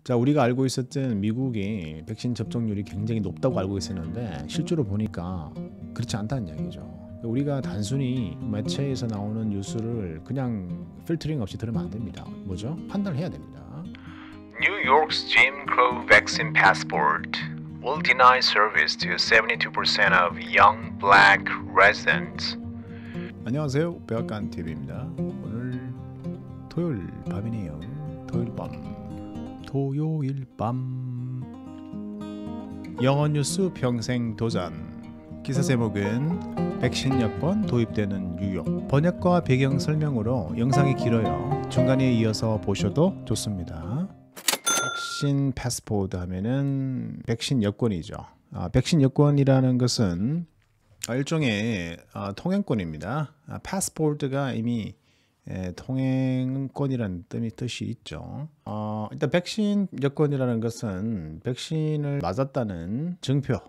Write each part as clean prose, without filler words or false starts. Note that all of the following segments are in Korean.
자, 우리가 알고 있었던 미국이 백신 접종률이 굉장히 높다고 알고 있었는데 실제로 보니까 그렇지 않다는 이야기죠. 우리가 단순히 매체에서 나오는 뉴스를 그냥 필터링 없이 들으면 안 됩니다. 뭐죠? 판단을 해야 됩니다. New York's Jim Crow vaccine passport will deny service to 72% of young black residents. 안녕하세요. 백악관 TV입니다. 오늘 토요일 밤이네요. 토요일 밤 영어 뉴스 평생 도전. 기사 제목은 백신 여권 도입되는 뉴욕. 번역과 배경 설명으로 영상이 길어요. 중간에 이어서 보셔도 좋습니다. 백신 패스포드 하면은 백신 여권이죠. 백신 여권이라는 것은 일종의 통행권입니다. 패스포드가 이미 통행권이라는 뜻이 있죠. 일단 백신 여권이라는 것은 백신을 맞았다는 증표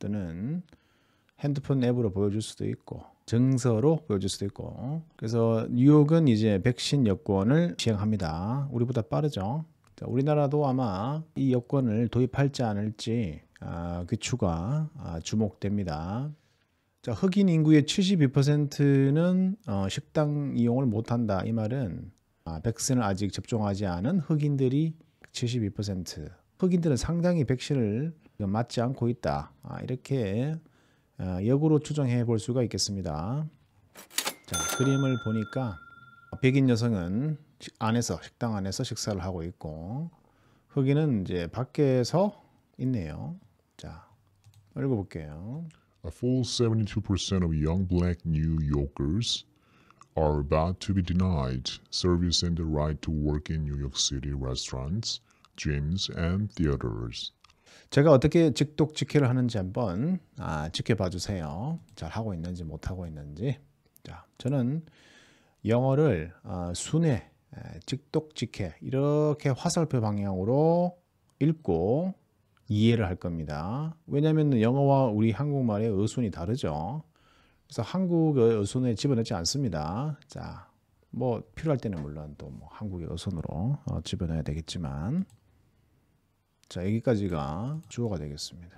또는 핸드폰 앱으로 보여줄 수도 있고 증서로 보여줄 수도 있고, 그래서 뉴욕은 이제 백신 여권을 시행합니다. 우리보다 빠르죠. 자, 우리나라도 아마 이 여권을 도입할지 않을지 귀추가 주목됩니다. 자, 흑인 인구의 72%는 식당 이용을 못한다. 이 말은 백신을 아직 접종하지 않은 흑인들이 72%, 흑인들은 상당히 백신을 맞지 않고 있다. 이렇게 역으로 추정해 볼 수가 있겠습니다. 자, 그림을 보니까 백인 여성은 식당 안에서 식사를 하고 있고 흑인은 이제 밖에서 있네요. 자, 읽어볼게요. A full 72% of young black New Yorkers are about to be denied service and the right to work in New York City restaurants, gyms, and theaters. 제가 어떻게 직독직해를 하는지 한번 지켜봐 주세요. 잘 하고 있는지 못 하고 있는지. 자, 저는 영어를 순회, 직독직해 이렇게 화살표 방향으로 읽고 이해를 할 겁니다. 왜냐하면 영어와 우리 한국말의 어순이 다르죠. 그래서 한국의 어순에 집어넣지 않습니다. 자, 뭐 필요할 때는 물론 또 뭐 한국의 어순으로 집어넣어야 되겠지만, 자, 여기까지가 주어가 되겠습니다.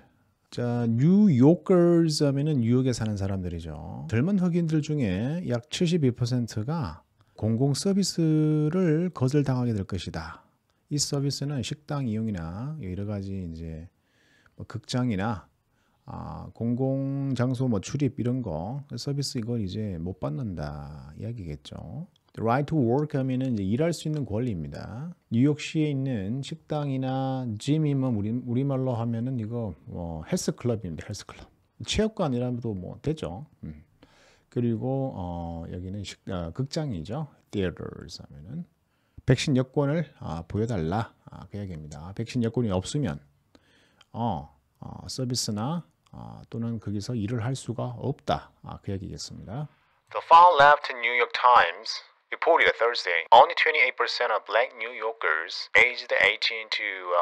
자, 뉴요커즈 하면은 뉴욕에 사는 사람들이죠. 젊은 흑인들 중에 약 72%가 공공 서비스를 거절당하게 될 것이다. 이 서비스는 식당 이용이나 여러 가지 이제 뭐 극장이나 공공 장소 뭐 출입 이런 거 서비스 이걸 이제 못 받는다 이야기겠죠. Right to work 하면은 이제 일할 수 있는 권리입니다. 뉴욕시에 있는 식당이나 짐이면 우리말로 하면은 이거 헬스클럽입니다. 헬스클럽. 체육관이라도 뭐 되죠. 그리고 여기는 극장이죠. theaters 하면은 백신 여권을 보여달라 그 얘기입니다. 백신 여권이 없으면 서비스나 또는 거기서 일을 할 수가 없다 그 얘기겠습니다. The far-left New York Times reported Thursday only 28% of black New Yorkers aged 18 to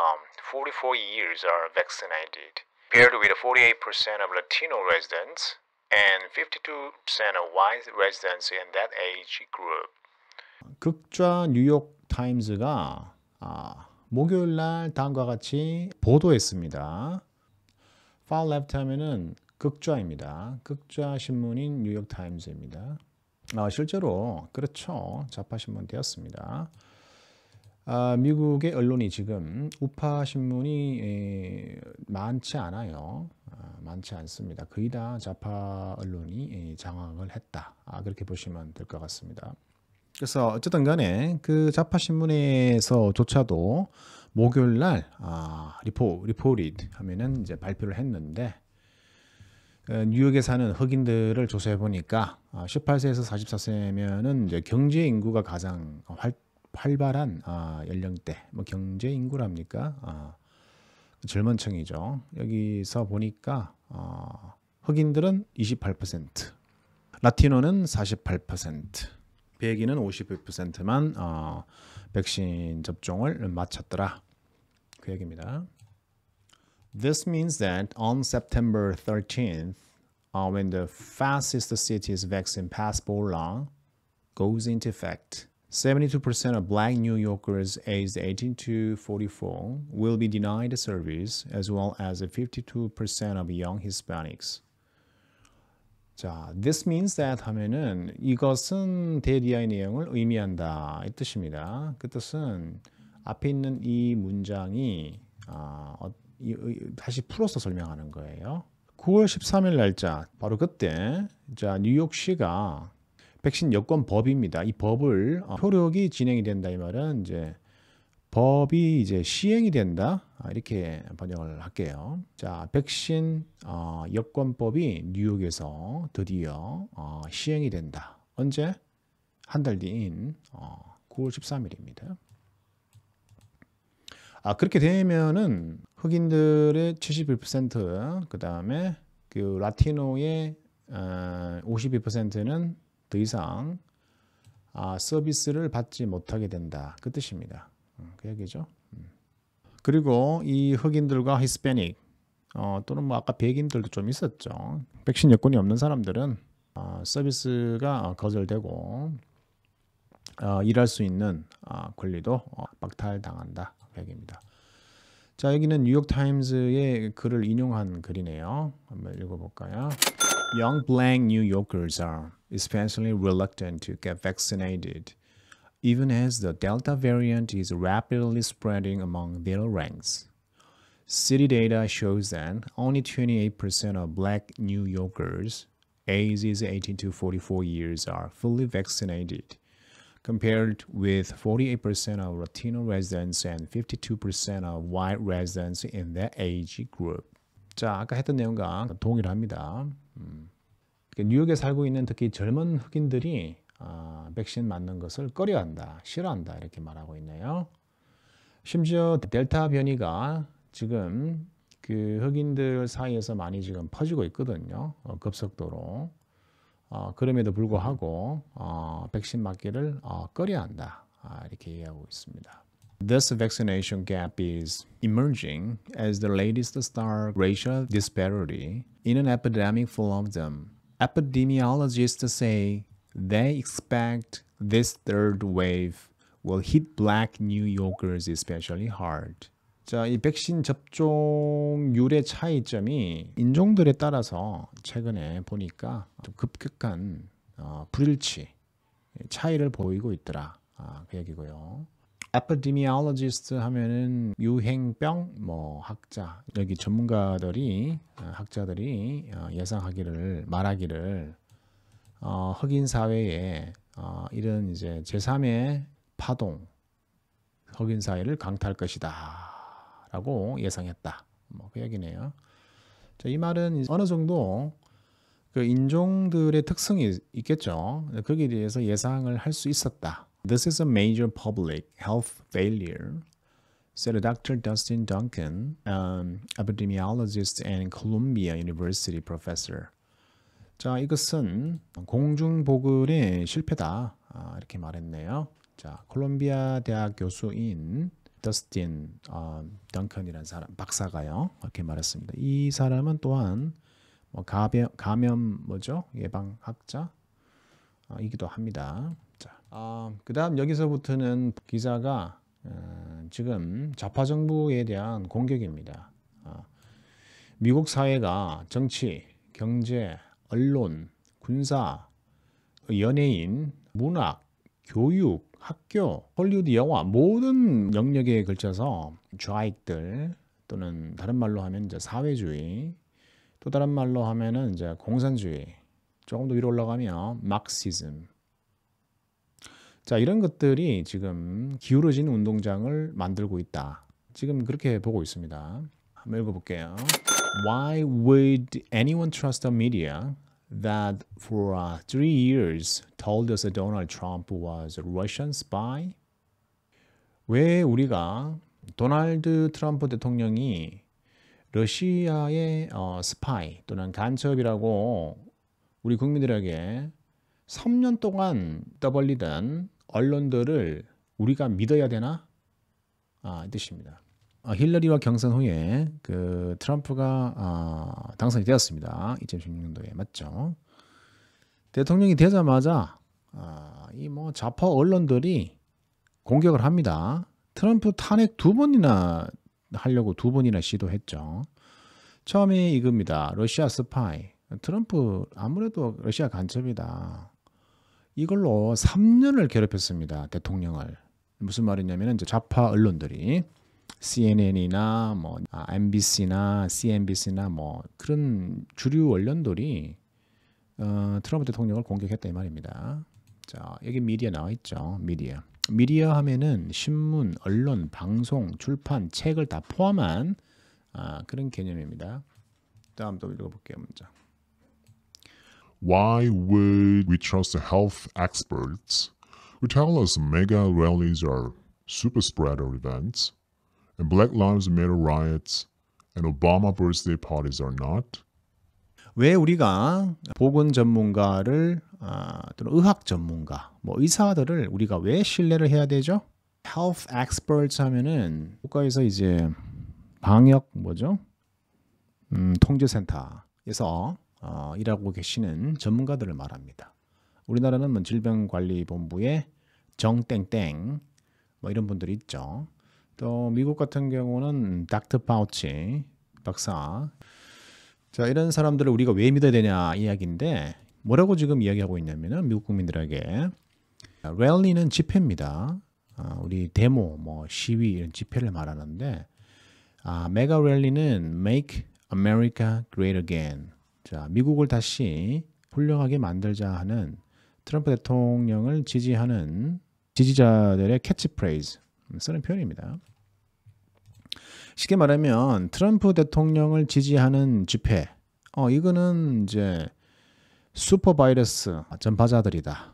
44 years are vaccinated, paired with 48% of Latino residents and 52% of white residents in that age group. 극좌 뉴욕 타임즈가 목요일 날 다음과 같이 보도했습니다. far left 하면은 극좌입니다. 극좌 신문인 뉴욕 타임즈입니다. 실제로 그렇죠. 좌파 신문 되었습니다. 미국의 언론이 지금 우파 신문이 많지 않아요. 많지 않습니다. 거의 다 좌파 언론이 장악을 했다. 그렇게 보시면 될 것 같습니다. 그래서 어쨌든 간에 그 좌파 신문에서조차도 목요일 날 reported 하면은 이제 발표를 했는데, 뉴욕에 사는 흑인들을 조사해 보니까 18세에서 44세면은 이제 경제 인구가 가장 활발한 연령대, 뭐 경제 인구랍니까? 젊은 층이죠. 여기서 보니까 흑인들은 28%, 라티노는 48%, 백인은 52%만 백신 접종을 마쳤더라. 그 얘기입니다. This means that on September 13th, when the fastest city's vaccine passport law goes into effect, 72% of black New Yorkers aged 18 to 44 will be denied service, as well as 52% of young Hispanics. 자, this means that 하면은 이것은 대리아의 내용을 의미한다 이 뜻입니다. 그 뜻은 앞에 있는 이 문장이 다시 풀어서 설명하는 거예요. 9월 13일 날짜 바로 그때 자 뉴욕시가 백신 여권 법입니다. 이 법을 효력이 진행이 된다 이 말은 이제 법이 이제 시행이 된다 이렇게 번역을 할게요. 자 백신 여권법이 뉴욕에서 드디어 시행이 된다. 언제? 한 달 뒤인 9월 13일입니다. 그렇게 되면은 흑인들의 71% 그 다음에 그 라티노의 52%는 더 이상 서비스를 받지 못하게 된다. 그 뜻입니다. 그 얘기죠. 그리고 이 흑인들과 히스패닉 또는 뭐 아까 백인들도 좀 있었죠. 백신 여권이 없는 사람들은 서비스가 거절되고 일할 수 있는 권리도 박탈당한다. 그 얘기입니다. 자 여기는 뉴욕타임즈의 글을 인용한 글이네요. 한번 읽어볼까요? Young black New Yorkers are especially reluctant to get vaccinated, even as the Delta variant is rapidly spreading among their ranks. City data shows that only 28% of black New Yorkers ages 18 to 44 years are fully vaccinated, compared with 48% of Latino residents and 52% of white residents in that age group. 자, 아까 했던 내용과 동일합니다. 뉴욕에 살고 있는 특히 젊은 흑인들이 백신 맞는 것을 꺼려한다, 싫어한다 이렇게 말하고 있네요. 심지어 델타 변이가 지금 그 흑인들 사이에서 많이 지금 퍼지고 있거든요. 급속도로. 그럼에도 불구하고 백신 맞기를 꺼려한다 이렇게 이해하고 있습니다. This vaccination gap is emerging as the latest stark racial disparity in an epidemic full of them. Epidemiologists say they expect this third wave will hit black New Yorkers especially hard. 자, 이 백신 접종률의 차이점이 인종들에 따라서 최근에 보니까 좀 급격한 불일치 차이를 보이고 있더라. 그 얘기고요. Epidemiologist 하면은 유행병 학자 여기 전문가들이 학자들이 예상하기를 말하기를 흑인 사회에 이런 이제 제3의 파동 흑인 사회를 강타할 것이다라고 예상했다. 그 얘기네요. 자, 이 말은 어느 정도 그 인종들의 특성이 있겠죠. 거기에 대해서 예상을 할 수 있었다. This is a major public health failure, said Dr. Dustin Duncan, epidemiologist and Columbia University professor. 자, 이것은 공중보건의 실패다. 이렇게 말했네요. 자, 콜롬비아 대학 교수인 더스틴 덩컨이라는 사람, 박사가요. 이렇게 말했습니다. 이 사람은 또한 감염 예방학자이기도 합니다. 자, 그 다음 여기서부터는 기자가 지금 좌파 정부에 대한 공격입니다. 미국 사회가 정치, 경제, 언론, 군사, 연예인, 문학, 교육, 학교, 헐리우드 영화 모든 영역에 걸쳐서 좌익들 또는 다른 말로 하면 이제 사회주의, 또 다른 말로 하면은 이제 공산주의, 조금 더 위로 올라가면 막시즘. 자, 이런 것들이 지금 기울어진 운동장을 만들고 있다. 지금 그렇게 보고 있습니다. 한번 읽어볼게요. Why would anyone trust the media that for 3 years told us that Donald Trump was a Russian spy? 왜 우리가 도널드 트럼프 대통령이 러시아의 스파이 또는 간첩이라고 우리 국민들에게 3년 동안 떠벌리던 언론들을 우리가 믿어야 되나? 이 뜻입니다. 힐러리와 경선 후에 그 트럼프가 당선이 되었습니다. 2016년도에 맞죠? 대통령이 되자마자 이 뭐 좌파 언론들이 공격을 합니다. 트럼프 탄핵 2번이나 하려고 2번이나 시도했죠. 처음에 이겁니다. 러시아 스파이. 트럼프 아무래도 러시아 간첩이다. 이걸로 3년을 괴롭혔습니다. 대통령을. 무슨 말이냐면 이제 좌파 언론들이 CNN이나 뭐 MBC나 CNBC나 뭐 그런 주류 언론들이 트럼프 대통령을 공격했다 이 말입니다. 자, 여기 미디어 나와 있죠. 미디어. 미디어 하면은 신문, 언론, 방송, 출판, 책을 다 포함한 그런 개념입니다. 다음 또 읽어볼게요. 문장. Why would we trust the health experts who tell us mega rallies are super spreader events and Black Lives Matter riots and Obama birthday parties are not? 왜 우리가 보건 전문가를 또는 의학 전문가, 뭐 의사들을 우리가 왜 신뢰를 해야 되죠? Health experts 하면은 국가에서 이제 방역 뭐죠? 통제센터에서 일하고 계시는 전문가들을 말합니다. 우리나라는 뭐 질병관리본부의 정땡땡 뭐 이런 분들이 있죠. 또 미국 같은 경우는 닥터 파우치 박사. 자, 이런 사람들을 우리가 왜 믿어야 되냐 이야기인데 뭐라고 지금 이야기하고 있냐면은 미국 국민들에게 랠리는 집회입니다. 우리 데모, 뭐 시위 이런 집회를 말하는데 메가 랠리는 Make America Great Again. 자, 미국을 다시 훌륭하게 만들자 하는 트럼프 대통령을 지지하는 지지자들의 캐치프레이즈 쓰는 표현입니다. 쉽게 말하면 트럼프 대통령을 지지하는 집회, 이거는 이제 슈퍼바이러스 전파자들이다.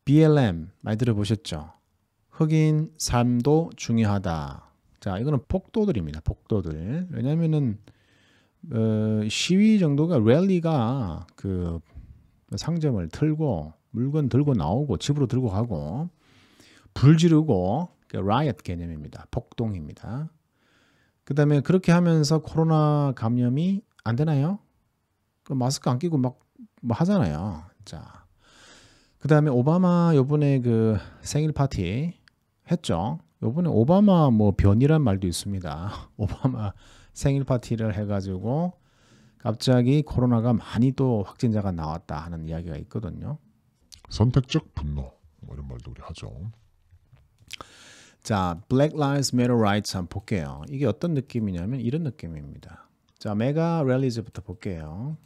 BLM 많이 들어보셨죠? 흑인 삶도 중요하다. 자, 이거는 폭도들입니다. 폭도들. 왜냐하면은 시위 정도가 랠리가 그 상점을 틀고 물건 들고 나오고 집으로 들고 가고 불 지르고 riot 개념입니다. 폭동입니다. 그 다음에 그렇게 하면서 코로나 감염이 안 되나요? 그 마스크 안 끼고 막 뭐 하잖아요. 자, 그 다음에 오바마 요번에 그 생일 파티 했죠. 요번에 오바마 뭐 변이란 말도 있습니다. 오바마 생일 파티를 해가지고 갑자기 코로나가 많이 또 확진자가 나왔다 하는 이야기가 있거든요. 선택적 분노 뭐 이런 말도 우리 하죠. 자, Black Lives Matter Rights 한번 볼게요. 이게 어떤 느낌이냐면 이런 느낌입니다. 자, 메가 랠리즈부터 볼게요.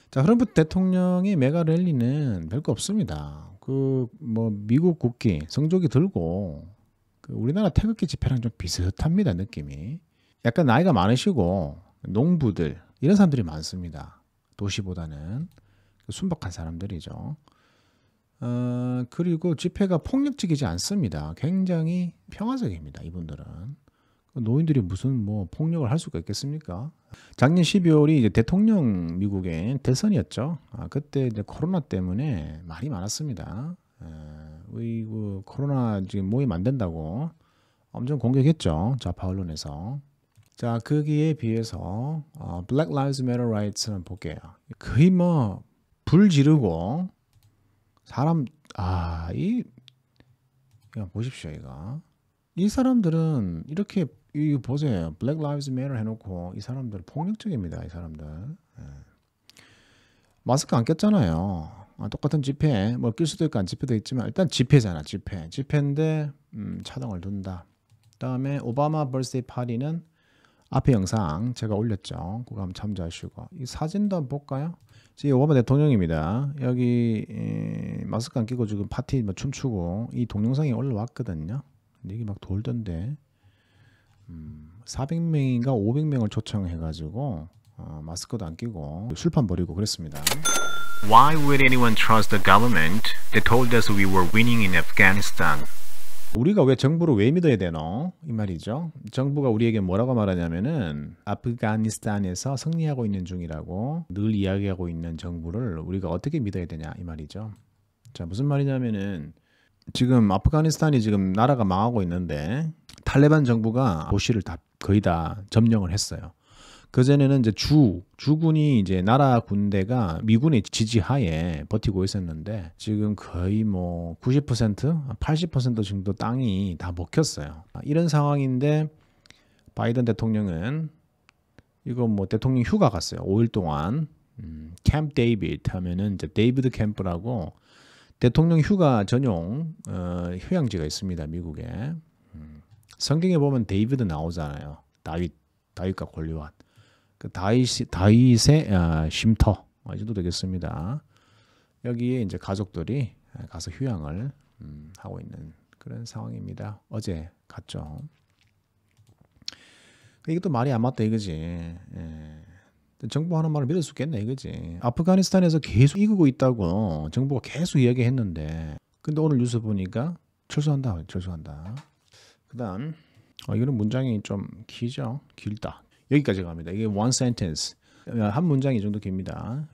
자, 트럼프 대통령의 메가 랠리는 별거 없습니다. 그 뭐 미국 국기, 성조기 들고 그 우리나라 태극기 집회랑 좀 비슷합니다. 느낌이. 약간 나이가 많으시고 농부들 이런 사람들이 많습니다. 도시보다는 순박한 사람들이죠. 그리고 집회가 폭력적이지 않습니다. 굉장히 평화적입니다. 이분들은. 노인들이 무슨 뭐 폭력을 할 수가 있겠습니까? 작년 12월이 이제 대통령 미국의 대선이었죠. 그때 이제 코로나 때문에 말이 많았습니다. 그 코로나 지금 모임 안 된다고 엄청 공격했죠. 좌파 언론에서. 자, 거기에 비해서 Black Lives Matter Rights는 볼게요. 거의 뭐 불 지르고 사람 이거 보십시오. 이 사람들은 이렇게 이거 보세요. Black Lives Matter 해놓고 이 사람들 폭력적입니다. 이 사람들. 마스크 안 꼈잖아요. 똑같은 집회 뭐 낄 수도 있고 안 집회도 있지만 일단 집회잖아. 집회인데 차등을 둔다. 그다음에 오바마 버스데이 파티는 앞에 영상 제가 올렸죠. 그거 한번 참조하시고 이 사진도 한번 볼까요? 지금 오바마 대통령입니다. 여기 마스크 안 끼고 지금 파티 뭐 춤추고 이 동영상이 올라왔거든요. 근데 이게 막 돌던데 400명인가 500명을 초청해가지고 마스크도 안 끼고 술판 벌이고 그랬습니다. Why would anyone trust the government that told us we were winning in Afghanistan? 우리가 왜 정부를 왜 믿어야 되노? 이 말이죠. 정부가 우리에게 뭐라고 말하냐면은 아프가니스탄에서 승리하고 있는 중이라고 늘 이야기하고 있는 정부를 우리가 어떻게 믿어야 되냐 이 말이죠. 자, 무슨 말이냐면은 지금 아프가니스탄이 지금 나라가 망하고 있는데 탈레반 정부가 도시를 다 거의 다 점령을 했어요. 그전에는 이제 주군이 이제 나라 군대가 미군의 지지하에 버티고 있었는데 지금 거의 뭐 90%, 80% 정도 땅이 다 먹혔어요. 이런 상황인데 바이든 대통령은 이거 뭐 대통령 휴가 갔어요. 5일 동안. 캠프 데이비드 하면은 이제 데이비드 캠프라고 대통령 휴가 전용 휴양지가 있습니다. 미국에. 성경에 보면 데이비드 나오잖아요. 다윗과 골리앗. 그 다윗의 쉼터 이 정도 되겠습니다. 여기에 이제 가족들이 가서 휴양을 하고 있는 그런 상황입니다. 어제 갔죠. 이것도 말이 안 맞다 이거지. 예. 정부 하는 말을 믿을 수 있겠네 이거지. 아프가니스탄에서 계속 이기고 있다고 정부가 계속 이야기했는데 근데 오늘 뉴스 보니까 철수한다. 그다음 이거는 문장이 좀 길죠. 길다. 여기까지 갑니다. 이게 one sentence. 한 문장이 정도 깁니다.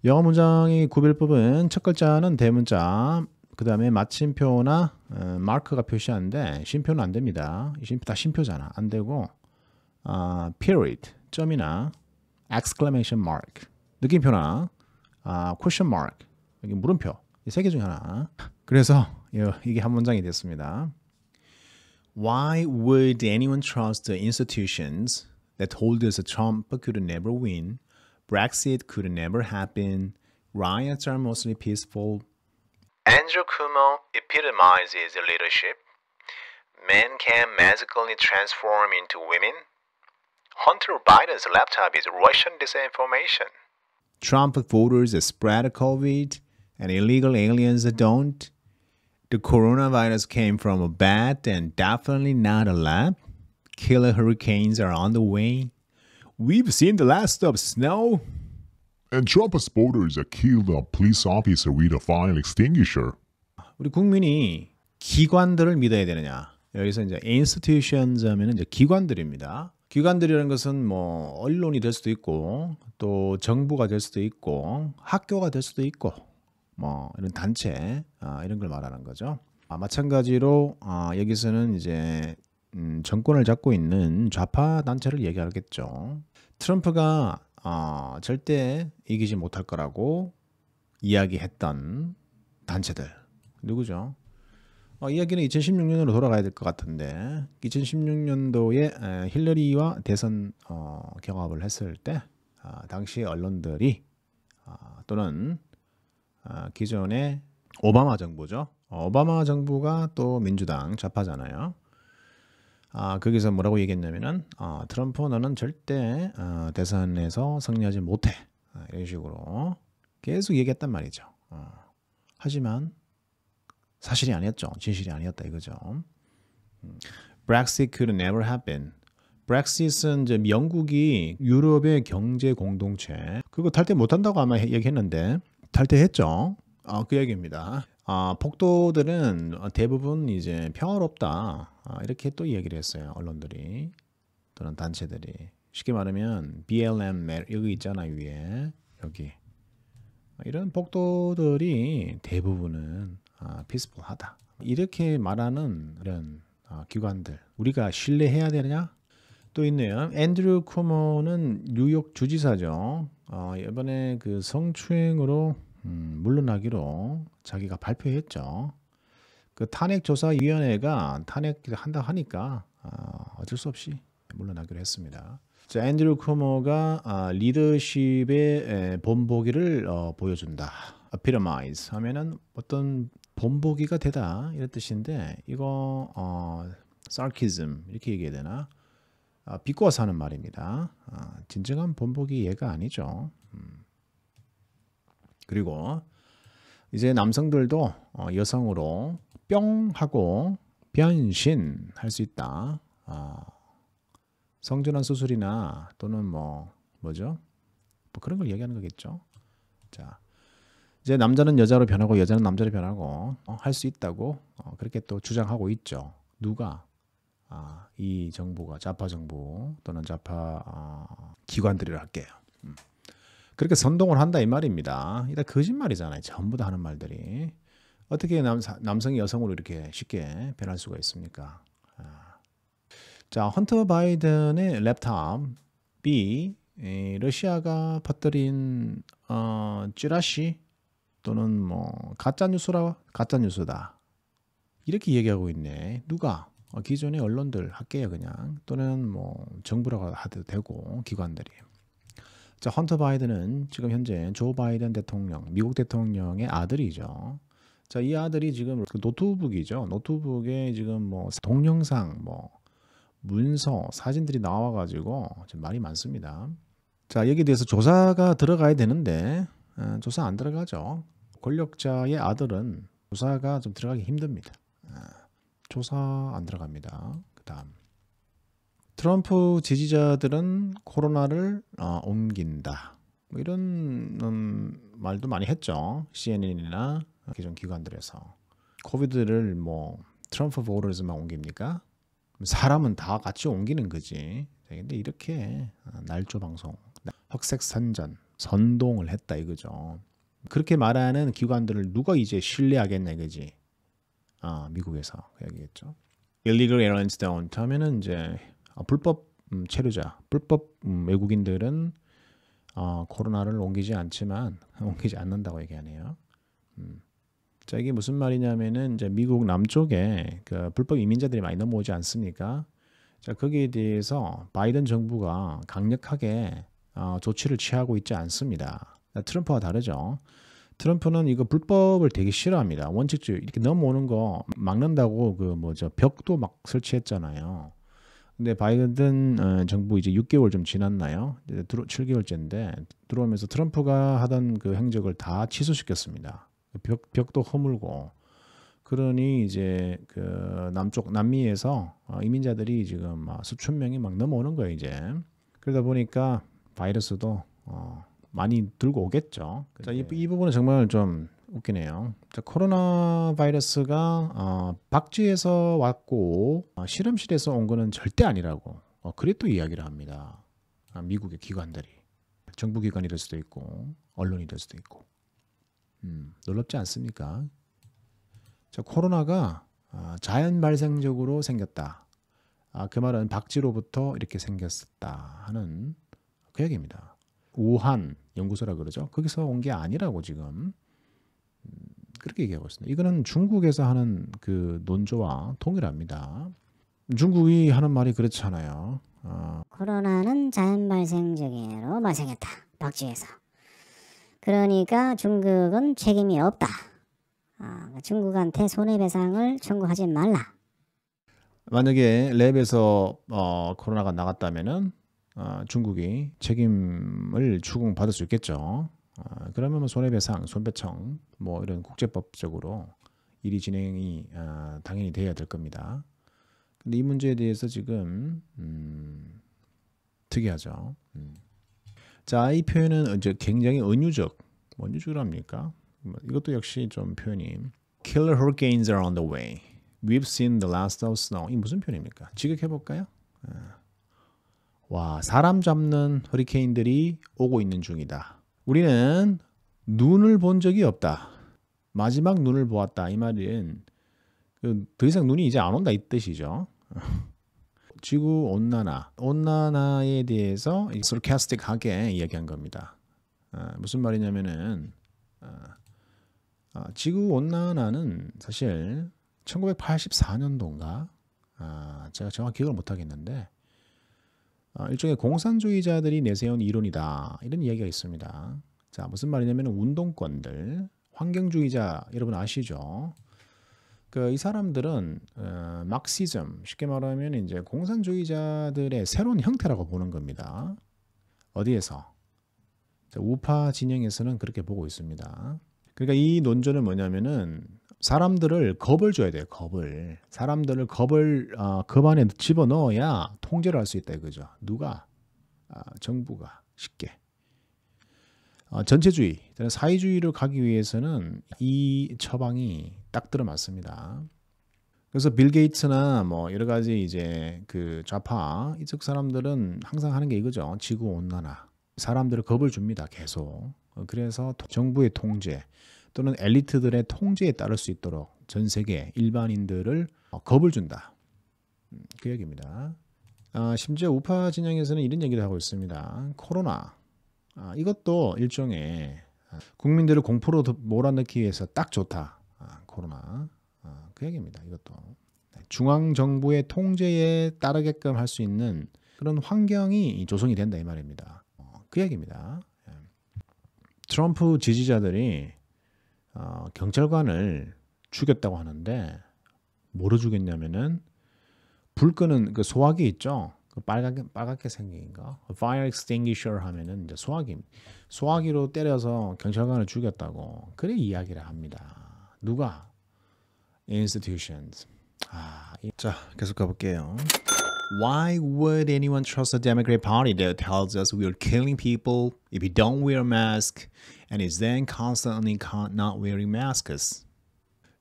영어 문장이 구별법은 첫 글자는 대문자, 그 다음에 마침표나 마크가 표시하는데 쉼표는 안 됩니다. 쉼표 다 쉼표잖아. 안 되고 period, 점이나 exclamation mark, 느낌표나 question mark, 여기 물음표. 이 세 개 중에 하나. 그래서 이게 한 문장이 됐습니다. Why would anyone trust the institutions that holders Trump could never win? Brexit could never happen. Riots are mostly peaceful. Andrew Cuomo epitomizes leadership. Men can magically transform into women. Hunter Biden's laptop is Russian disinformation. Trump voters spread COVID and illegal aliens don't. The coronavirus came from a bat and definitely not a lab. Killer hurricanes are on the way. We've seen the last of snow. And Trump supporters killed a police officer with a fire extinguisher. 우리 국민이 기관들을 믿어야 되느냐? 여기서 이제 institutions 하면은 이제 기관들입니다. 기관들이라는 것은 뭐 언론이 될 수도 있고 또 정부가 될 수도 있고 학교가 될 수도 있고 뭐 이런 단체 이런 걸 말하는 거죠. 마찬가지로 여기서는 이제 정권을 잡고 있는 좌파 단체를 얘기하겠죠. 트럼프가 절대 이기지 못할 거라고 이야기했던 단체들 누구죠? 이야기는 2016년으로 돌아가야 될 것 같은데 2016년도에 힐러리와 대선 경합을 했을 때 당시 언론들이 또는 기존의 오바마 정부죠. 오바마 정부가 또 민주당 좌파잖아요. 거기서 뭐라고 얘기했냐면은 트럼프 너는 절대 대선에서 승리하지 못해 이런 식으로 계속 얘기했단 말이죠. 하지만 사실이 아니었죠. 진실이 아니었다 이거죠. Brexit could never happen. Brexit은 이제 영국이 유럽의 경제 공동체 그거 탈퇴 못한다고 아마 얘기했는데 탈퇴했죠. 그 얘기입니다. 폭도들은 대부분 이제 평화롭다 이렇게 또 얘기를 했어요. 언론들이 또는 단체들이 쉽게 말하면 BLM 여기 있잖아 위에 여기 이런 폭도들이 대부분은 peaceful하다 이렇게 말하는 이런 기관들 우리가 신뢰해야 되느냐? 또 있네요. 앤드류 쿠머는 뉴욕 주지사죠. 이번에 그 성추행으로 물러나기로 자기가 발표했죠. 그 탄핵조사위원회가 탄핵한다 하니까 어쩔 수 없이 물러나기로 했습니다. 자, 앤드류 쿠머가 리더십의 본보기를 보여준다. epitomize 하면은 어떤 본보기가 되다 이런 뜻인데 이거 sarcasm 이렇게 얘기해야 되나? 비꼬아서 하는 말입니다. 진정한 본보기 얘가 아니죠. 그리고 이제 남성들도 여성으로 뿅 하고 변신할 수 있다. 성전환 수술이나 또는 뭐죠? 뭐 그런 걸 얘기하는 거겠죠. 자, 이제 남자는 여자로 변하고 여자는 남자로 변하고 할 수 있다고 그렇게 또 주장하고 있죠. 누가? 이 정부가 좌파 정부 또는 좌파 기관들이라 할게요. 그렇게 선동을 한다 이 말입니다. 이다 거짓말이잖아요. 전부 다 하는 말들이. 어떻게 남성이 여성으로 이렇게 쉽게 변할 수가 있습니까? 자, 헌터 바이든의 랩탑 B. 러시아가 퍼뜨린 찌라시 또는 뭐 가짜 뉴스다. 이렇게 얘기하고 있네. 누가? 기존의 언론들 할게요 그냥. 또는 뭐 정부라고 해도 되고 기관들이. 자, 헌터 바이든은 지금 현재 조 바이든 대통령, 미국 대통령의 아들이죠. 자, 이 아들이 지금 노트북이죠. 노트북에 지금 뭐 동영상, 뭐 문서, 사진들이 나와가지고 지금 말이 많습니다. 자, 여기에 대해서 조사가 들어가야 되는데 조사 안 들어가죠. 권력자의 아들은 조사가 좀 들어가기 힘듭니다. 조사 안 들어갑니다. 그다음 트럼프 지지자들은 코로나를 옮긴다. 뭐 이런 말도 많이 했죠. CNN이나 기존 기관들에서 코비드를 뭐 트럼프 보러즈만 옮깁니까? 사람은 다 같이 옮기는 거지. 근데 이렇게 날조 방송, 흑색선전, 선동을 했다 이거죠. 그렇게 말하는 기관들을 누가 이제 신뢰하겠냐 이거지. 미국에서 그 얘기겠죠. Illegal aliens don't 하면은 이제 불법 체류자, 불법 외국인들은 코로나를 옮기지 않는다고 얘기하네요. 자, 이게 무슨 말이냐면은 이제 미국 남쪽에 그 불법 이민자들이 많이 넘어오지 않습니까? 자, 거기에 대해서 바이든 정부가 강력하게 조치를 취하고 있지 않습니다. 트럼프와 다르죠. 트럼프는 이거 불법을 되게 싫어합니다. 원칙주의 이렇게 넘어오는 거 막는다고 벽도 막 설치했잖아요. 근데 바이든 정부 이제 6개월 좀 지났나요? 7개월째인데 들어오면서 트럼프가 하던 그 행적을 다 취소시켰습니다. 벽도 허물고. 그러니 이제 그 남미에서 이민자들이 지금 수천 명이 막 넘어오는 거예요, 이제. 그러다 보니까 바이러스도 많이 들고 오겠죠. 자, 이 부분은 정말 좀 웃기네요. 자, 코로나 바이러스가 박쥐에서 왔고 실험실에서 온 거는 절대 아니라고 그래 또 이야기를 합니다. 미국의 기관들이. 정부기관이 될 수도 있고 언론이 될 수도 있고. 놀랍지 않습니까? 자, 코로나가 자연 발생적으로 생겼다. 그 말은 박쥐로부터 이렇게 생겼었다 하는 그 얘기입니다. 우한 연구소라 그러죠. 거기서 온 게 아니라고 지금 그렇게 얘기하고 있습니다. 이거는 중국에서 하는 그 논조와 동일합니다. 중국이 하는 말이 그렇잖아요. 코로나는 자연 발생적으로 발생했다. 박쥐에서. 그러니까 중국은 책임이 없다. 중국한테 손해배상을 청구하지 말라. 만약에 랩에서 코로나가 나갔다면은 중국이 책임을 추궁받을 수 있겠죠. 그러면 뭐 손해배상, 손배청 뭐 이런 국제법적으로 일이 진행이 당연히 돼야 될 겁니다. 근데 이 문제에 대해서 지금 특이하죠. 자, 이 표현은 이제 굉장히 은유적이랍니까? 이것도 역시 좀 표현이 Killer hurricanes are on the way. We've seen the last of snow. 이 무슨 표현입니까? 직역해 볼까요? 와, 사람 잡는 허리케인들이 오고 있는 중이다. 우리는 눈을 본 적이 없다. 마지막 눈을 보았다. 이 말은 더 이상 눈이 이제 안 온다 이 뜻이죠. 지구 온난화에 대해서 sarcastic하게 이야기한 겁니다. 무슨 말이냐면은 지구 온난화는 사실 1984년도인가 제가 정확히 기억을 못 하겠는데 일종의 공산주의자들이 내세운 이론이다 이런 이야기가 있습니다. 자, 무슨 말이냐면 운동권들, 환경주의자 여러분 아시죠? 이 사람들은 막시즘 쉽게 말하면 이제 공산주의자들의 새로운 형태라고 보는 겁니다. 어디에서? 자, 우파 진영에서는 그렇게 보고 있습니다. 그러니까 이 논조는 뭐냐면은 사람들을 겁을 줘야 돼요. 사람들을 겁 안에 집어넣어야 통제를 할 수 있다 이거죠. 누가? 정부가 쉽게. 전체주의, 사회주의를 가기 위해서는 이 처방이 딱 들어맞습니다. 그래서 빌 게이츠나 뭐 여러 가지 이제 그 좌파 이쪽 사람들은 항상 하는 게 이거죠. 지구 온난화. 사람들을 겁을 줍니다. 계속. 그래서 정부의 통제 또는 엘리트들의 통제에 따를 수 있도록 전 세계 일반인들을 겁을 준다. 그 얘기입니다. 심지어 우파 진영에서는 이런 얘기를 하고 있습니다. 코로나 이것도 일종의 국민들을 공포로 몰아넣기 위해서 딱 좋다. 코로나 그 얘기입니다. 이것도 중앙 정부의 통제에 따르게끔 할 수 있는 그런 환경이 조성이 된다 이 말입니다. 그 얘기입니다. 트럼프 지지자들이 경찰관을 죽였다고 하는데 뭐로 죽였냐면은 불 끄는 그 소화기 있죠. 그 빨갛게 생긴 거, fire extinguisher 하면은 이제 소화기로 때려서 경찰관을 죽였다고 그래 이야기를 합니다. 누가? Institutions. 자 계속 가볼게요. Why would anyone trust the Democrat Party that tells us we are killing people if you don't wear a mask and is then constantly not wearing masks?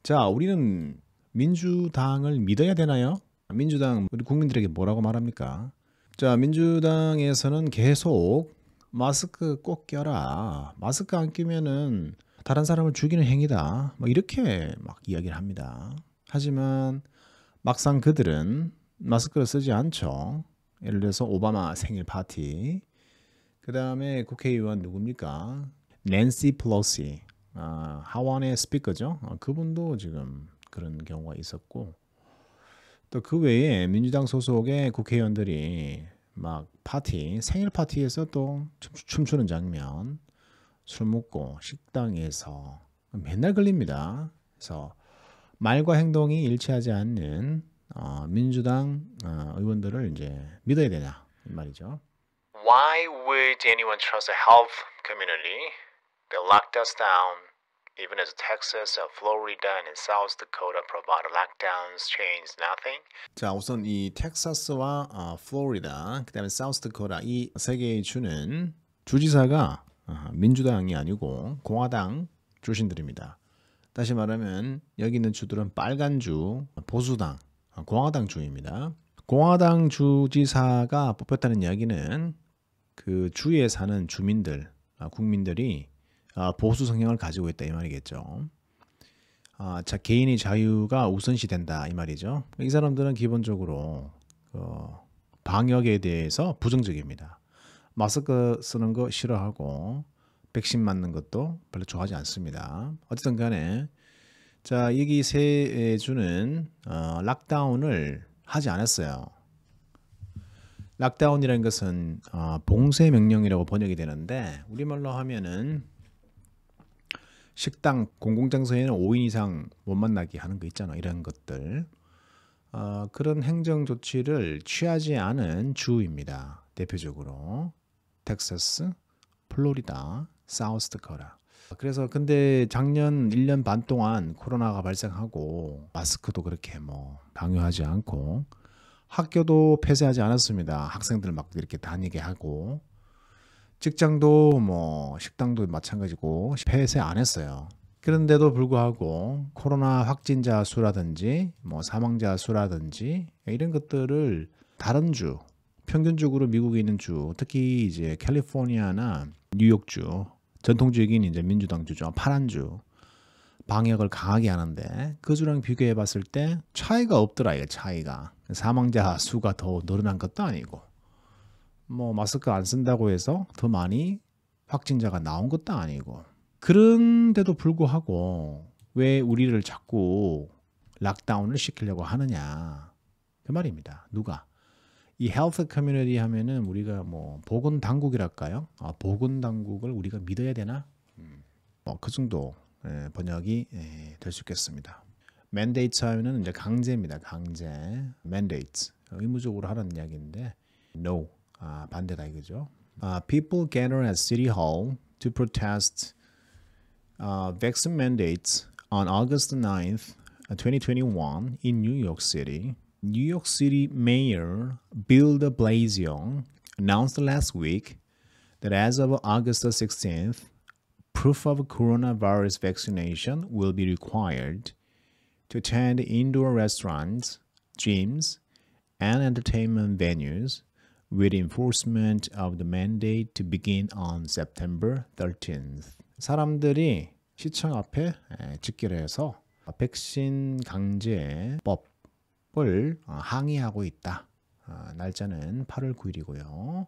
자, 우리는 민주당을 믿어야 되나요? 민주당 우리 국민들에게 뭐라고 말합니까? 자, 민주당에서는 계속 마스크 꼭 껴라. 마스크 안 끼면은 다른 사람을 죽이는 행위다. 뭐 이렇게 막 이야기를 합니다. 하지만 막상 그들은 마스크를 쓰지 않죠. 예를 들어서 오바마 생일 파티. 그 다음에 국회의원 누굽니까? 낸시 플로시. 하원의 스피커죠. 그분도 지금 그런 경우가 있었고 또 그 외에 민주당 소속의 국회의원들이 막 생일 파티에서 또 춤추는 장면, 술 먹고 식당에서 맨날 걸립니다. 그래서 말과 행동이 일치하지 않는 민주당 의원들을 이제 믿어야 되냐 이 말이죠. Why would anyone trust the health community that locked us down, even as Texas, Florida, and South Dakota provide lockdowns, change nothing? 자, 우선 이 텍사스와 플로리다, 그다음에 사우스 다코타 이 세 개의 주는 주지사가 민주당이 아니고 공화당 출신들입니다. 다시 말하면 여기 있는 주들은 빨간 주, 보수당, 공화당 주입니다. 공화당 주지사가 뽑혔다는 이야기는 그 주에 사는 주민들, 국민들이 보수 성향을 가지고 있다 이 말이겠죠. 자, 개인의 자유가 우선시 된다 이 말이죠. 이 사람들은 기본적으로 방역에 대해서 부정적입니다. 마스크 쓰는 거 싫어하고 백신 맞는 것도 별로 좋아하지 않습니다. 어쨌든 간에 자, 여기 세 주는 락다운을 하지 않았어요. 락다운이라는 것은 봉쇄 명령이라고 번역이 되는데 우리말로 하면은 식당, 공공장소에는 5인 이상 못 만나게 하는 거 있잖아. 이런 것들. 그런 행정 조치를 취하지 않은 주입니다. 대표적으로 텍사스, 플로리다, 사우스 다코타. 그래서 근데 작년 1년 반 동안 코로나가 발생하고 마스크도 그렇게 뭐 강요하지 않고 학교도 폐쇄하지 않았습니다. 학생들 막 이렇게 다니게 하고 직장도 뭐 식당도 마찬가지고 폐쇄 안 했어요. 그런데도 불구하고 코로나 확진자 수라든지 뭐 사망자 수라든지 이런 것들을 다른 주 평균적으로 미국에 있는 주 특히 이제 캘리포니아나 뉴욕주 전통적인 이제 민주당 주죠. 파란 주 방역을 강하게 하는데 그 주랑 비교해 봤을 때 차이가 없더라. 이게 차이가 사망자 수가 더 늘어난 것도 아니고 뭐 마스크 안 쓴다고 해서 더 많이 확진자가 나온 것도 아니고 그런데도 불구하고 왜 우리를 자꾸 락다운을 시키려고 하느냐 그 말입니다. 누가? 이 헬스 커뮤니티 하면은 우리가 뭐 보건 당국이랄까요? 보건 당국을 우리가 믿어야 되나? 그 정도 번역이 될 수 있겠습니다. mandates 하면은 이제 강제입니다. 강제. mandates. 의무적으로 하라는 이야기인데 no. 반대다 이거죠. People gather at City Hall to protest vaccine mandates on August 9th, 2021 in New York City. New York City Mayor Bill de Blasio announced last week that as of August 16th, proof of coronavirus vaccination will be required to attend indoor restaurants, gyms, and entertainment venues, with enforcement of the mandate to begin on September 13th. 사람들이 시청 앞에 집결해서 백신 강제법을 항의하고 있다. 날짜는 8월 9일이고요.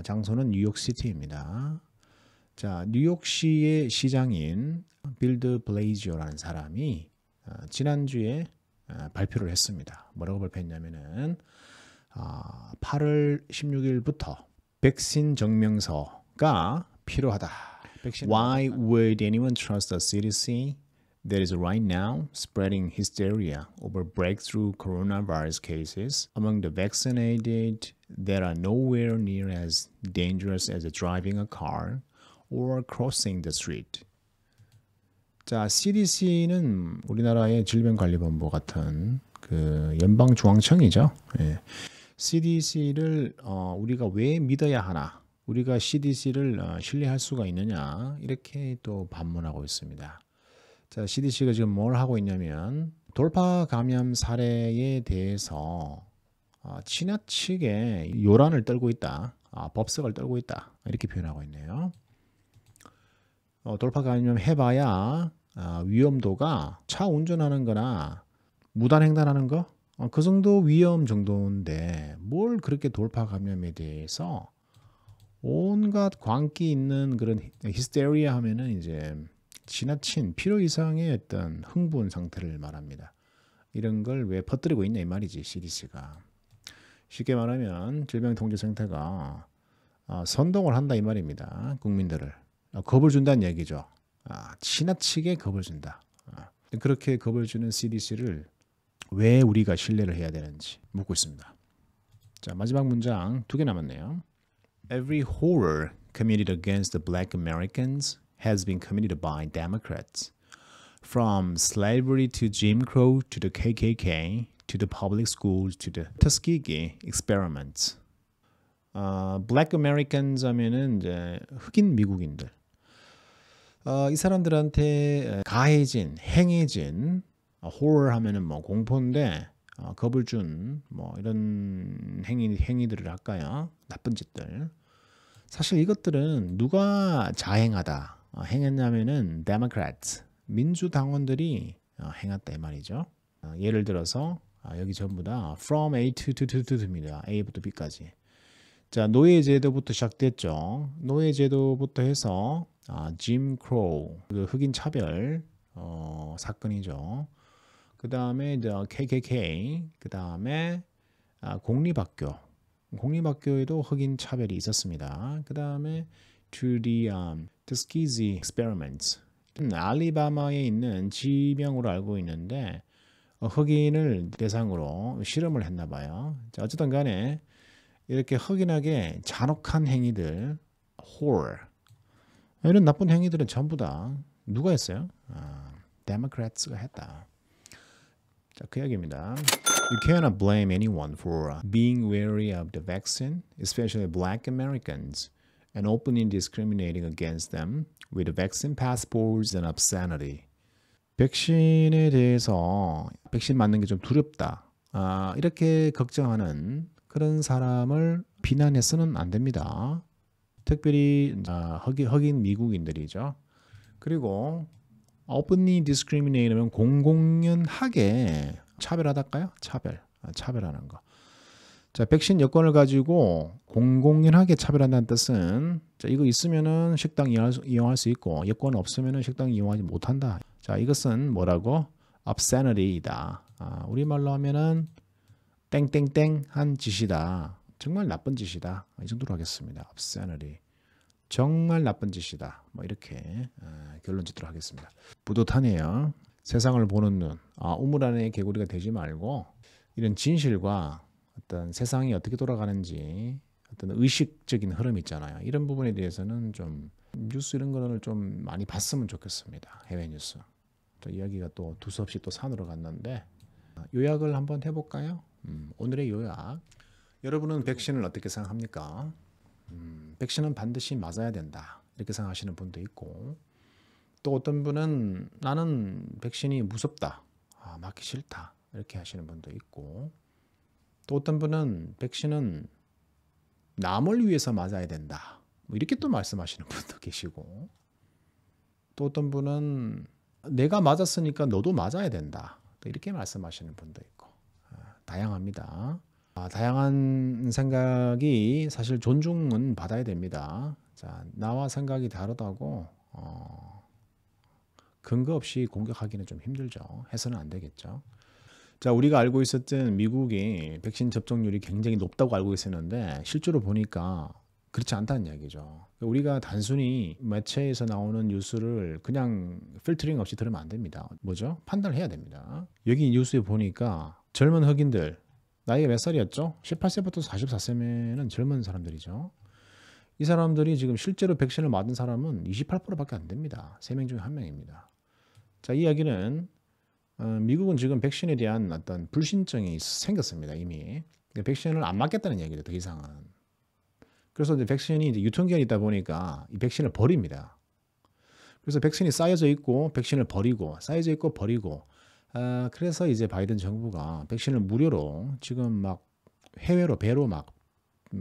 장소는 뉴욕시티입니다. 자, 뉴욕시의 시장인 빌드 블레이지오라는 사람이 지난주에 발표를 했습니다. 뭐라고 발표했냐면은 8월 16일부터 백신 증명서가 필요하다. Why would anyone trust the CDC that is right now spreading hysteria over breakthrough coronavirus cases among the vaccinated that are nowhere near as dangerous as driving a car or crossing the street? 자, CDC는 우리나라의 질병관리본부 같은 그 연방중앙청이죠. 예. CDC를 우리가 왜 믿어야 하나? 우리가 CDC를 신뢰할 수가 있느냐? 이렇게 또 반문하고 있습니다. 자, CDC가 지금 뭘 하고 있냐면 돌파 감염 사례에 대해서 지나치게 요란을 떨고 있다. 법석을 떨고 있다. 이렇게 표현하고 있네요. 돌파 감염 해봐야 위험도가 차 운전하는 거나 무단횡단하는 거? 그 정도 위험 정도인데 뭘 그렇게 돌파 감염에 대해서 온갖 광기 있는 그런 히스테리아 하면은 이제 지나친 필요 이상의 어떤 흥분 상태를 말합니다. 이런 걸 왜 퍼뜨리고 있냐 이 말이지 CDC가. 쉽게 말하면 질병통제센터가 선동을 한다 이 말입니다. 국민들을 겁을 준다는 얘기죠. 지나치게 겁을 준다. 그렇게 겁을 주는 CDC를 왜 우리가 신뢰를 해야 되는지 묻고 있습니다. 자, 마지막 문장 2개 남았네요. Every horror committed against the black Americans has been committed by Democrats. From slavery to Jim Crow to the KKK to the public schools to the Tuskegee experiments. Black Americans 하면은 이제 흑인 미국인들. 이 사람들한테 가해진, 행해진 horror 하면은 뭐 공포인데 겁을 준 뭐 이런 행위들을 할까요? 나쁜 짓들. 사실 이것들은 누가 자행하다 행했냐면은 Democrats 민주당원들이 행했다 이 말이죠. 예를 들어서 여기 전부 다 from A to입니다. A부터 B까지. 자, 노예제도부터 시작됐죠. 노예제도부터 해서 Jim Crow 그 흑인 차별 사건이죠. 그 다음에 이제 KKK, 그 다음에 공립학교에도 흑인 차별이 있었습니다. 그 다음에 to the Tuskegee experiments. 알리바마에 있는 지명으로 알고 있는데 흑인을 대상으로 실험을 했나 봐요. 자, 어쨌든 간에 이렇게 흑인에게 잔혹한 행위들, horror. 이런 나쁜 행위들은 전부 다 누가 했어요? Democrats가 했다. 자, 그 이야기입니다. You cannot blame anyone for being wary of the vaccine, especially black Americans, and openly discriminating against them with vaccine passports and obscenity. 백신에 대해서 백신 맞는 게 좀 두렵다. 이렇게 걱정하는 그런 사람을 비난해서는 안 됩니다. 특별히 흑인 미국인들이죠. 그리고 openly discriminate 하면 공공연하게 차별하달까요? 차별하는 거. 자, 백신 여권을 가지고 공공연하게 차별한다는 뜻은 자, 이거 있으면은 식당 이용할 수 있고 여권 없으면은 식당 이용하지 못한다. 자, 이것은 뭐라고? obscenity이다. 우리말로 하면은 땡땡땡한 짓이다. 정말 나쁜 짓이다. 이 정도로 하겠습니다. obscenity. 정말 나쁜 짓이다. 뭐 이렇게 결론 짓도록 하겠습니다. 뿌듯하네요. 세상을 보는 눈. 우물 안에 개구리가 되지 말고 이런 진실과 어떤 세상이 어떻게 돌아가는지 어떤 의식적인 흐름 있잖아요. 이런 부분에 대해서는 좀 뉴스 이런 거를 좀 많이 봤으면 좋겠습니다. 해외 뉴스. 또 이야기가 또 두서없이 또 산으로 갔는데 요약을 한번 해볼까요? 오늘의 요약. 여러분은 백신을 어떻게 생각합니까? 백신은 반드시 맞아야 된다. 이렇게 생각하시는 분도 있고 또 어떤 분은 나는 백신이 무섭다. 맞기 싫다. 이렇게 하시는 분도 있고 또 어떤 분은 백신은 남을 위해서 맞아야 된다. 뭐 이렇게 또 말씀하시는 분도 계시고 또 어떤 분은 내가 맞았으니까 너도 맞아야 된다. 또 이렇게 말씀하시는 분도 있고 다양합니다. 다양한 생각이 사실 존중은 받아야 됩니다. 자, 나와 생각이 다르다고 근거 없이 공격하기는 좀 힘들죠. 해서는 안 되겠죠. 자, 우리가 알고 있었던 미국이 백신 접종률이 굉장히 높다고 알고 있었는데 실제로 보니까 그렇지 않다는 이야기죠. 우리가 단순히 매체에서 나오는 뉴스를 그냥 필터링 없이 들으면 안 됩니다. 뭐죠? 판단을 해야 됩니다. 여기 뉴스에 보니까 젊은 흑인들, 나이가 몇 살이었죠? 18세부터 44세면은 젊은 사람들이죠. 이 사람들이 지금 실제로 백신을 맞은 사람은 28%밖에 안 됩니다. 3명 중에 1명입니다. 자, 이 이야기는 미국은 지금 백신에 대한 어떤 불신증이 생겼습니다. 이미. 백신을 안 맞겠다는 이야기죠. 더 이상은. 그래서 이제 백신이 이제 유통기한이 있다 보니까 이 백신을 버립니다. 그래서 백신이 쌓여져 있고 백신을 버리고 쌓여져 있고 버리고 그래서 이제 바이든 정부가 백신을 무료로 지금 막 해외로 배로 막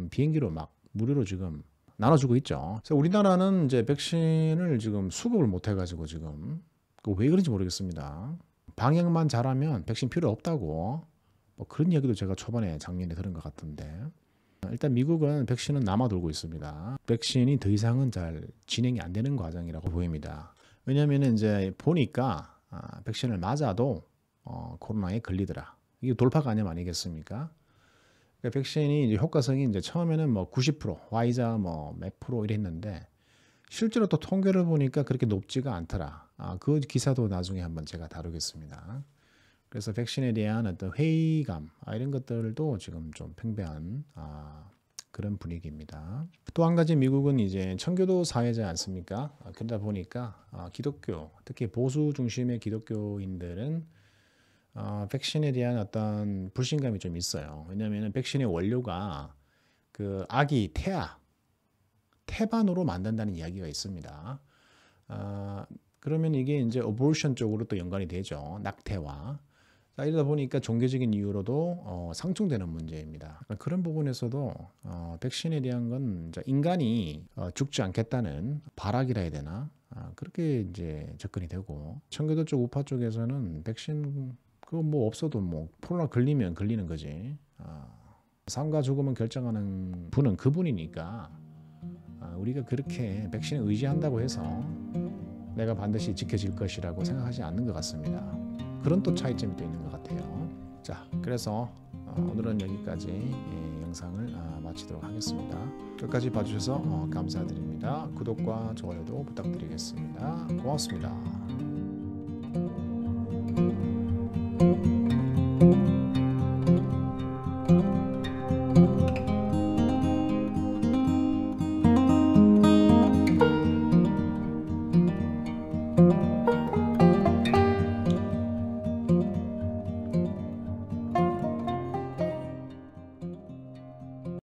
비행기로 막 무료로 지금 나눠주고 있죠. 그래서 우리나라는 이제 백신을 지금 수급을 못 해가지고 지금 왜 그런지 모르겠습니다. 방역만 잘하면 백신 필요 없다고 뭐 그런 이야기도 제가 초반에 작년에 들은 것 같은데 일단 미국은 백신은 남아돌고 있습니다. 백신이 더 이상은 잘 진행이 안 되는 과정이라고 보입니다. 왜냐하면 이제 보니까 백신을 맞아도 코로나에 걸리더라. 이게 돌파 감염 아니겠습니까? 그러니까 백신이 이제 효과성이 이제 처음에는 뭐 90%, 화이자 뭐 몇 프로 이랬는데 실제로 또 통계를 보니까 그렇게 높지가 않더라. 그 기사도 나중에 한번 제가 다루겠습니다. 그래서 백신에 대한 어떤 회의감 이런 것들도 지금 좀 팽배한 그런 분위기입니다. 또 한 가지 미국은 이제 청교도 사회지 않습니까? 그러다 보니까 기독교, 특히 보수 중심의 기독교인들은 백신에 대한 어떤 불신감이 좀 있어요. 왜냐하면 백신의 원료가 그 아기 태반으로 만든다는 이야기가 있습니다. 그러면 이게 이제 어보션 쪽으로 또 연관이 되죠. 낙태와. 자, 이러다 보니까 종교적인 이유로도 상충되는 문제입니다. 그런 부분에서도 백신에 대한 건 인간이 죽지 않겠다는 발악이라 해야 되나? 그렇게 이제 접근이 되고 청교도 쪽 우파 쪽에서는 백신 그거 뭐 없어도 뭐 코로나 걸리면 걸리는 거지. 삶과 죽음을 결정하는 분은 그분이니까 우리가 그렇게 백신을 의지한다고 해서 내가 반드시 지켜질 것이라고 생각하지 않는 것 같습니다. 그런 또 차이점이 또 있는 것 같아요. 자, 그래서 오늘은 여기까지 영상을 마치도록 하겠습니다. 끝까지 봐주셔서 감사드립니다. 구독과 좋아요도 부탁드리겠습니다. 고맙습니다.